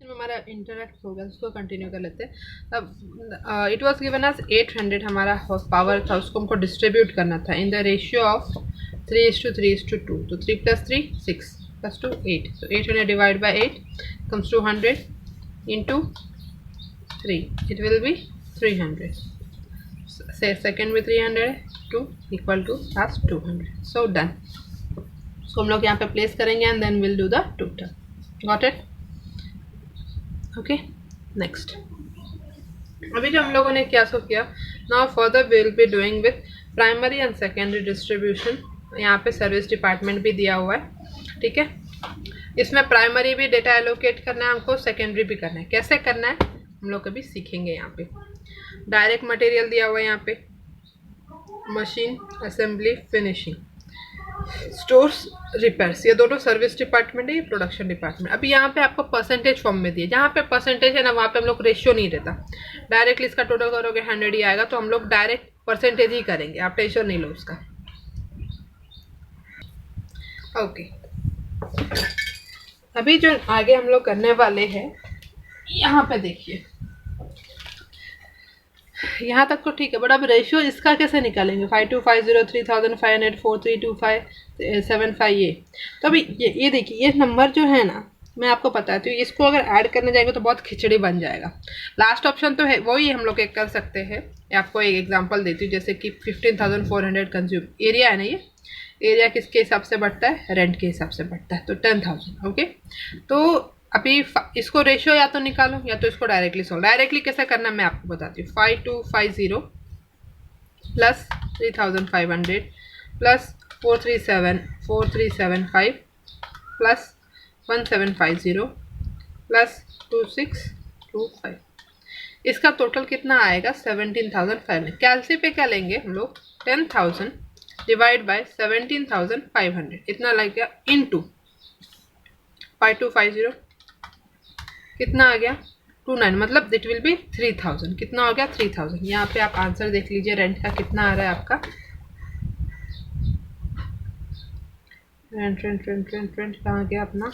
हमारा इंटरेक्ट हो गया, उसको कंटिन्यू कर लेते हैं। अब इट वाज गिवन अस 800 हमारा हॉर्स पावर था, उसको हमको डिस्ट्रीब्यूट करना था इन द रेशियो ऑफ 3:3:2। तो 3 + 3 6 + 2 8। तो 800 divide by 8 comes to 100 into 3, it will be 300। Second में 300 2 equal to last 200। So done. इसको हम लोग यहाँ पे प्लेस करेंगे and then will do the total. Got it? Okay, next. अभी जो हम लोगों ने क्या सो किया, now further will be doing with primary and secondary distribution. यहाँ पे सर्विस डिपार्टमेंट भी दिया हुआ है, ठीक है। इसमें प्राइमरी भी डेटा एलोकेट करना है हमको, सेकेंडरी भी करना है। कैसे करना है हम लोग अभी सीखेंगे। यहाँ पे डायरेक्ट मटेरियल दिया हुआ है, यहाँ पे machine assembly finishing stores repairs, ये दोनों सर्विस डिपार्टमेंट है, ये प्रोडक्शन डिपार्टमेंट। अभी यहाँ पे आपको परसेंटेज फॉर्म में दिए, जहाँ पे परसेंटेज है ना वहाँ पे हम लोग रेशियो नहीं रहता। डायरेक्टली इसका टोटल करोगे 100 ही आएगा, तो हम लोग डायरेक्ट परसेंटेज ही करेंगे, आप टेंशन नहीं लो उसका। ओके, अभी जो आगे हम लोग करने वाले हैं, यहाँ पे देखिए, यहाँ तक तो ठीक है, बट अब रेशियो इसका कैसे निकालेंगे। 5250 3500 4325 75 ये। तो अभी ये देखिए, ये नंबर जो है ना, मैं आपको बताती हूँ, इसको अगर ऐड करने जाएंगे तो बहुत खिचड़ी बन जाएगा। लास्ट ऑप्शन तो है वही हम लोग एक कर सकते हैं। आपको एक एग्जांपल देती हूँ, जैसे कि 15,400 कंज्यूम एरिया है ना, ये एरिया किसके हिसाब से बढ़ता है, रेंट के हिसाब से बढ़ता है, तो 10,000। ओके, तो अभी इसको रेशियो या तो निकालो या तो इसको डायरेक्टली सोल्व। डायरेक्टली कैसे करना मैं आपको बताती हूँ। 5250 प्लस 3500 प्लस 4375 प्लस 1750 प्लस 2625, इसका टोटल कितना आएगा 17,500। कैलसी पे क्या लेंगे हम लोग, 10,000 डिवाइड बाय 17,500, इतना लग गया इनटू 5250 कितना आ गया 29, मतलब इट विल बी 3,000। कितना हो गया 3,000। यहाँ पे आप आंसर देख लीजिए, रेंट का कितना आ रहा है आपका। रेंट कहाँ गया अपना,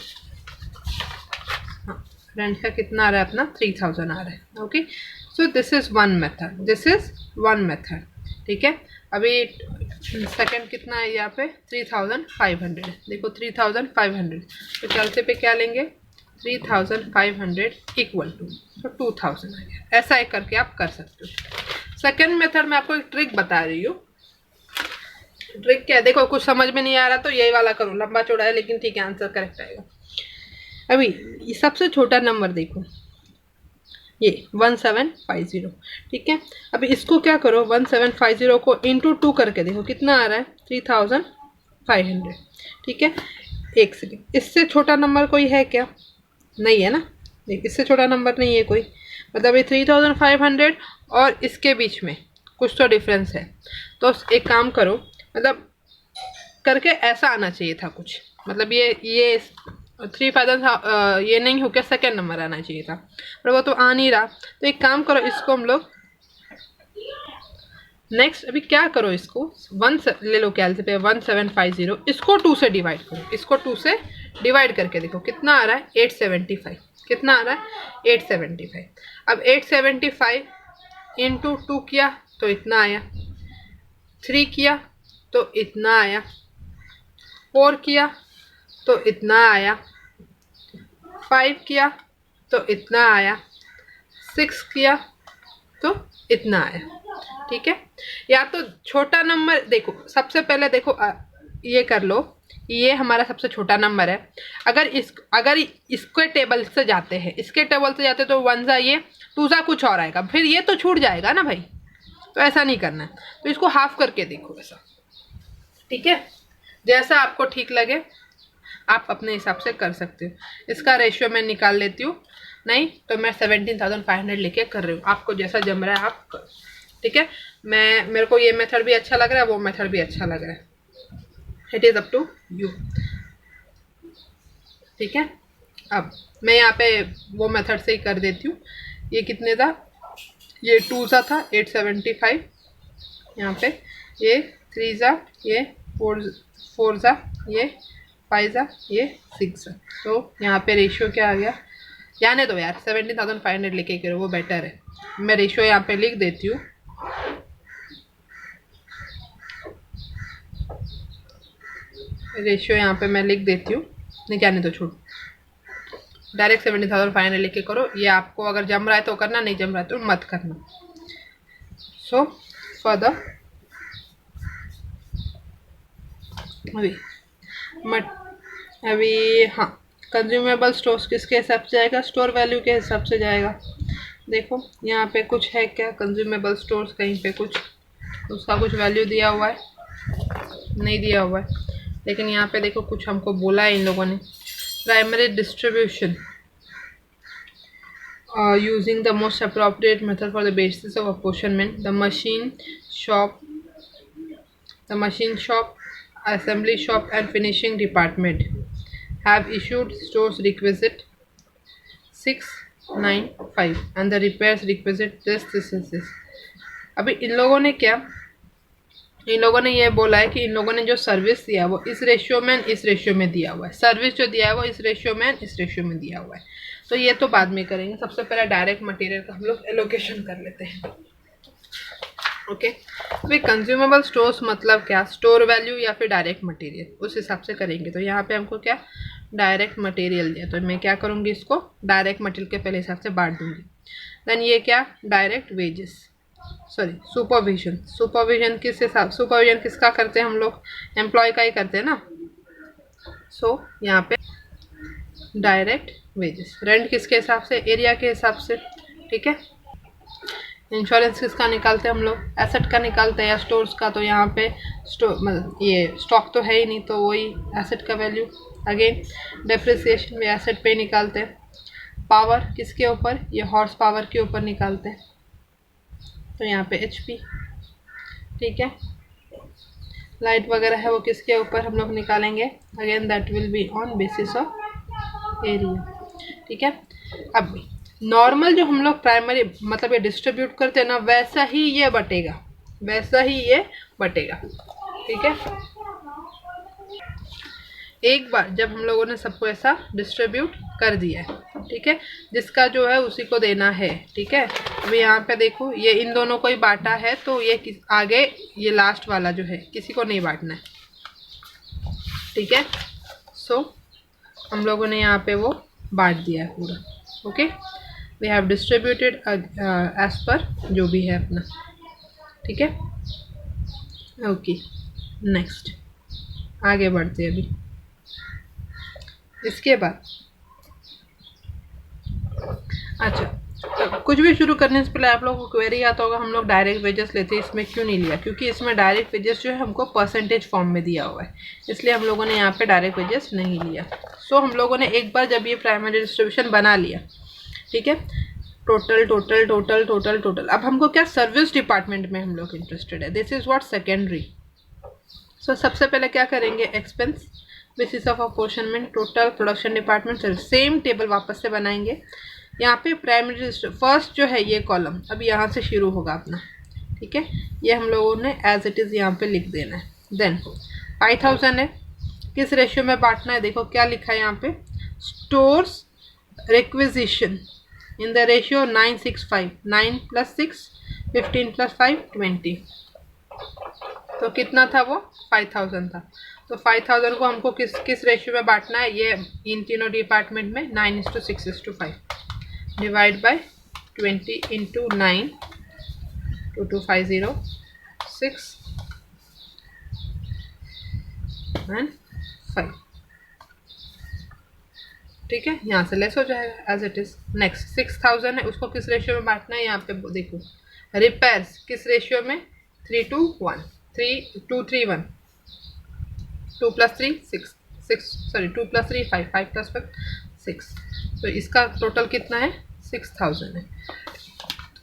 हाँ, रेंट का कितना आ रहा है अपना 3,000 आ रहा है। Okay, so this is one method, this is one method, ठीक है। अभी सेकंड कितना है यहाँ पे 3,500, देखो 3,500, तो कैलसी पे क्या लेंगे 3,500 इक्वल टू, तो 2,000 आ गया। ऐसा एक करके आप कर सकते हो। सेकंड मेथड में आपको एक ट्रिक बता रही हूँ। ट्रिक क्या है, देखो कुछ समझ में नहीं आ रहा तो यही वाला करो, लंबा चौड़ा है लेकिन ठीक है, आंसर करेक्ट आएगा। अभी ये सबसे छोटा नंबर देखो, ये 1750, ठीक है। अभी इसको क्या करो, 1750 को इंटू 2 करके देखो कितना आ रहा है 3,500, ठीक है। एक सेकेंड, इससे छोटा नंबर कोई है क्या, नहीं है ना, देख इससे छोटा नंबर नहीं है कोई, मतलब ये 3,500 और इसके बीच में कुछ तो डिफरेंस है। तो एक काम करो, मतलब करके ऐसा आना चाहिए था कुछ, मतलब ये 3,000 ये नहीं होकर सेकेंड नंबर आना चाहिए था, पर वो तो आ नहीं रहा। तो एक काम करो, इसको हम लोग नेक्स्ट अभी क्या करो, इसको 1 ले लो कैलसी पे 1750, इसको 2 से डिवाइड करो, इसको 2 से डिवाइड करके देखो कितना आ रहा है 875। कितना आ रहा है 875। अब 875 इंटू 2 किया तो इतना आया, 3 किया तो इतना आया, 4 किया तो इतना आया, 5 किया तो इतना आया, 6 किया तो इतना आया, ठीक है। या तो छोटा नंबर देखो, सबसे पहले देखो ये कर लो, ये हमारा सबसे छोटा नंबर है। अगर इसके टेबल से जाते हैं, इसके टेबल से जाते तो 1 सा ये 2 सा कुछ और आएगा, फिर ये तो छूट जाएगा ना भाई, तो ऐसा नहीं करना है। तो इसको हाफ करके देखो ऐसा, ठीक है। जैसा आपको ठीक लगे आप अपने हिसाब से कर सकते हो। इसका रेशियो मैं निकाल लेती हूँ, नहीं तो मैं 17,500 लेके कर रही हूँ, आपको जैसा जम रहा है आप करो, ठीक है। मेरे को ये मेथड भी अच्छा लग रहा है, वो मेथड भी अच्छा लग रहा है, it is up to you, ठीक है। अब मैं यहाँ पे वो मेथड से ही कर देती हूँ। ये कितने था, ये 2 सा था 875, यहाँ पे ये 3 सा, ये 4 सा, ये 5 सा, ये 6 सा। तो यहाँ पे रेशियो क्या आ गया, जाने दो यार, 17,500 लेके करो, वो बेटर है। मैं रेशियो यहाँ पे लिख देती हूँ, रेशियो यहाँ पे मैं लिख देती हूँ, नहीं जाने दो, छोड़, डायरेक्ट 17,500 लेके करो। ये आपको अगर जम रहा है तो करना, नहीं जम रहा है तो मत करना। सो फर्दर अभी हाँ, कंज्यूमेबल स्टोर्स किसके हिसाब से जाएगा? स्टोर वैल्यू के हिसाब से जाएगा। देखो यहाँ पे कुछ है क्या कंज्यूमेबल स्टोर्स, कहीं पे कुछ उसका कुछ वैल्यू दिया हुआ है? नहीं दिया हुआ है। लेकिन यहाँ पे देखो कुछ हमको बोला है इन लोगों ने, primary distribution using the most appropriate method for the basis of apportionment, the machine shop, assembly shop and finishing department have issued stores requisite 695 and the repairs requisite this. अभी इन लोगों ने क्या, इन लोगों ने ये बोला है कि इन लोगों ने जो सर्विस दिया वो इस रेशियो में इस रेशियो में दिया हुआ है, सर्विस जो दिया है वो इस रेशियो में इस रेशियो में दिया हुआ है। तो ये तो बाद में करेंगे, सबसे पहले डायरेक्ट मटेरियल का हम लोग एलोकेशन कर लेते हैं। ओके, भाई कंज्यूमेबल स्टोर्स मतलब क्या? स्टोर वैल्यू या फिर डायरेक्ट मटेरियल, उस हिसाब से करेंगे। तो यहाँ पे हमको क्या डायरेक्ट मटेरियल दिया, तो मैं क्या करूँगी, इसको डायरेक्ट मटेरियल के पहले हिसाब से बांट दूंगी। देन ये क्या direct wages, sorry supervision, supervision किस हिसाब, सुपरविजन किसका करते हैं हम लोग? एम्प्लॉय का ही करते हैं ना। सो यहाँ पे डायरेक्ट वेजेस, रेंट किसके हिसाब से? एरिया के हिसाब से, ठीक है। इंश्योरेंस किसका निकालते हैं हम लोग? एसेट का निकालते हैं या स्टोर्स का। तो यहाँ पे स्टोर मतलब ये स्टॉक तो है ही नहीं, तो वही एसेट का वैल्यू। अगेन डेप्रिसिएशन भी एसेट पे निकालते हैं। पावर किसके ऊपर? ये हॉर्स पावर के ऊपर निकालते हैं, तो यहाँ पे HP, ठीक है। लाइट वगैरह है वो किसके ऊपर हम लोग निकालेंगे? Again that will be on basis of area, ठीक है। अब नॉर्मल जो हम लोग प्राइमरी मतलब ये डिस्ट्रीब्यूट करते हैं ना, वैसा ही ये बटेगा, वैसा ही ये बटेगा, ठीक है। एक बार जब हम लोगों ने सबको ऐसा डिस्ट्रीब्यूट कर दिया है, ठीक है, जिसका जो है उसी को देना है, ठीक है। अभी यहाँ पे देखो ये इन दोनों को ही बांटा है, तो ये आगे ये लास्ट वाला जो है किसी को नहीं बांटना है, ठीक है। सो हम लोगों ने यहाँ पे वो बांट दिया है पूरा। Okay, we have distributed as per जो भी है अपना, ठीक है। ओके, नेक्स्ट आगे बढ़ते हैं। अभी इसके बाद अच्छा, तो कुछ भी शुरू करने से पहले आप लोगों को क्वेरी आता होगा हम लोग डायरेक्ट वेजेस लेते हैं, इसमें क्यों नहीं लिया? क्योंकि इसमें डायरेक्ट वेजेस जो है हमको परसेंटेज फॉर्म में दिया हुआ है, इसलिए हम लोगों ने यहाँ पे डायरेक्ट वेजेस नहीं लिया। सो हम लोगों ने एक बार जब ये प्राइमरी डिस्ट्रीब्यूशन बना लिया, ठीक है, total total total total total, अब हमको क्या सर्विस डिपार्टमेंट में हम लोग इंटरेस्टेड है, दिस इज व्हाट सेकेंडरी। सो सबसे पहले क्या करेंगे, expense basis of apportionment, total, production department, same table वापस से बनाएंगे। यहाँ पे प्राइमरी फर्स्ट जो है ये कॉलम अब यहाँ से शुरू होगा अपना, ठीक है। ये हम लोगों ने एज इट इज़ यहाँ पे लिख देना है। देन 5000 है, किस रेशियो में बांटना है? देखो क्या लिखा है यहाँ पे, stores requisition in the ratio 965, 9 + 6 15 + 5 20। तो कितना था वो? 5000 था। तो 5000 को हमको किस किस रेशियो में बांटना है? ये इन तीनों डिपार्टमेंट में 9:6:5 डिवाइड बाय 20 × 9 2250 6 and 5, ठीक है। यहाँ से लेस हो जाएगा एज इट इज। नेक्स्ट 6000 है, उसको किस रेशियो में बांटना है? यहाँ पे देखो, रिपेयर्स किस रेशियो में? 3:1, 2:3:1, 2 + 3 6 6 सॉरी 2 + 3 5 5 + 5 6। तो इसका टोटल कितना है? 6000 है।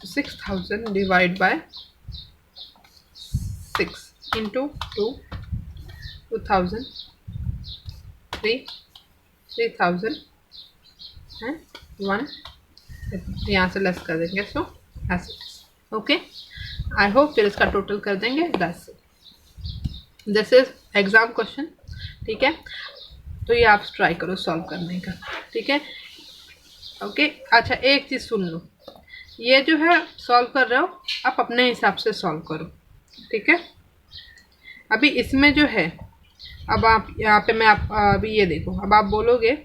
6000 डिवाइड बाय 6 × 2 2000 3 3000 एंड 1, यहाँ से लेस कर देंगे। So assets, okay. I hope फिर इसका टोटल कर देंगे 10। दिस इज एग्जाम क्वेश्चन, ठीक है। तो ये आप ट्राई करो सॉल्व करने का, ठीक है। ओके। अच्छा एक चीज़ सुन लो, ये जो है सॉल्व कर रहे हो आप अपने हिसाब से सॉल्व करो, ठीक है। अभी इसमें जो है, अब आप यहाँ पे मैं आप अभी ये देखो, अब आप बोलोगे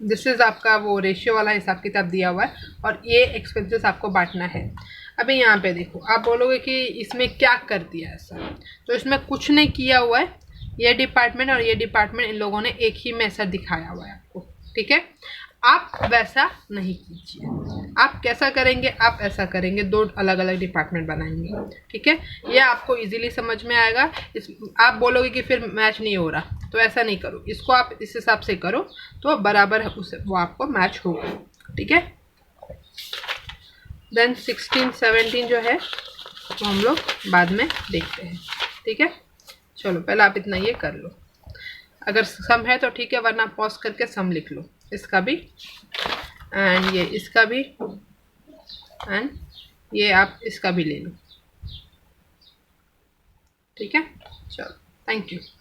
दिस इज़ आपका वो रेशियो वाला हिसाब किताब दिया हुआ है और ये एक्सपेंसेस आपको बांटना है। अभी यहाँ पे देखो, आप बोलोगे कि इसमें क्या कर दिया ऐसा, तो इसमें कुछ नहीं किया हुआ है। ये डिपार्टमेंट और ये डिपार्टमेंट इन लोगों ने एक ही में ऐसा दिखाया हुआ है आपको, ठीक है। आप वैसा नहीं कीजिए, आप कैसा करेंगे, आप ऐसा करेंगे, दो अलग अलग डिपार्टमेंट बनाएंगे, ठीक है। ये आपको इजीली समझ में आएगा। इस आप बोलोगे कि फिर मैच नहीं हो रहा, तो ऐसा नहीं करो, इसको आप इस हिसाब से करो तो बराबर उसे वो आपको मैच होगा, ठीक है। देन 16 17 जो है तो हम लोग बाद में देखते हैं, ठीक है। चलो पहले आप इतना ये कर लो, अगर सम है तो ठीक है, वरना पॉज करके सम लिख लो, इसका भी एंड ये इसका भी एंड ये आप इसका भी ले लो, ठीक है। चलो थैंक यू।